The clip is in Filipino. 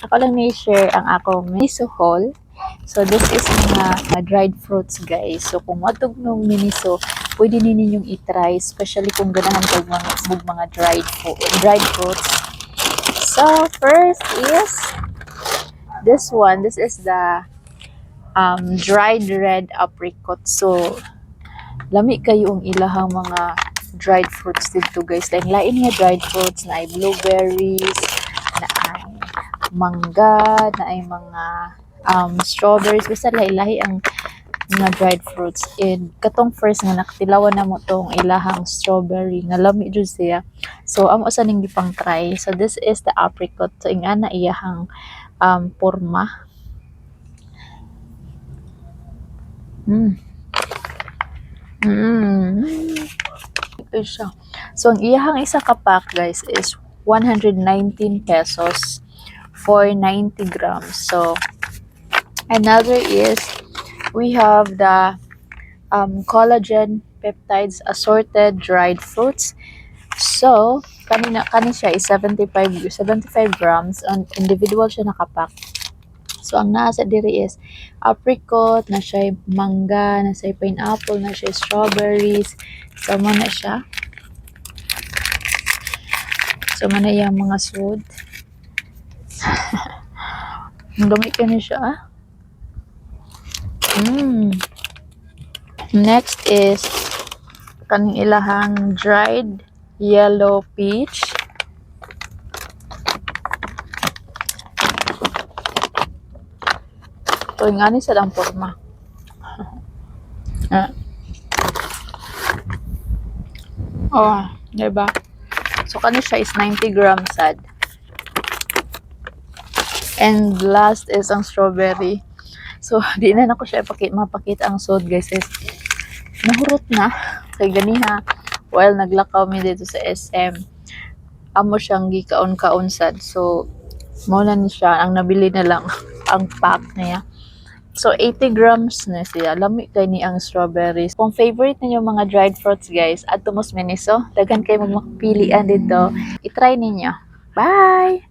Ako lang ni share ang akong Miniso haul. So this is mga dried fruits guys. So kung matug nung Miniso, pwede ninyong i-try, especially kung ganahan kag mga dried fruits. So first is this one. This is the dried red apricot. So lami kayo ang ilahang mga dried fruits dito guys. Lain nga dried fruits na ay blueberries, na ay mangga, na ay mga strawberries. Basta lahi-lahi ang mga dried fruits. And katong first nga nakatilawan na mo tong ilahang strawberry nga lami jud siya. So amo sa ning gipang try. So this is the apricot. So ingana iyahang porma. Ito siya. So ang iyahang isa ka pack guys is 119 pesos for 90 grams. So another is we have the collagen peptides assorted dried fruits. So kani siya is 75 grams and individual siya nakapack. So ang nasa diri is apricot, na siya mangga, na siya pineapple, na siya strawberries. So mo na siya. So man na yung mga sud. Dumi ka na siya ah. Next is kaning ilahang dried yellow peach. So nga ni sa lang porma. Oh, diba? So kani siya is 90 grams sad. And last is ang strawberry. So di na nako siya mapakita ang sod guys. Is nahurot na kay ganiha while naglakaw mi dito sa SM. Amo siyang gikaon-kaon sad. So mao na ni siya ang nabili na lang ang pack niya. So 80 grams na siya. Lami kay ni ang strawberries. Kung favorite ninyo mga dried fruits guys, adto mos Miniso, daghan kay magmakapilian dito. I-try ninyo. Bye.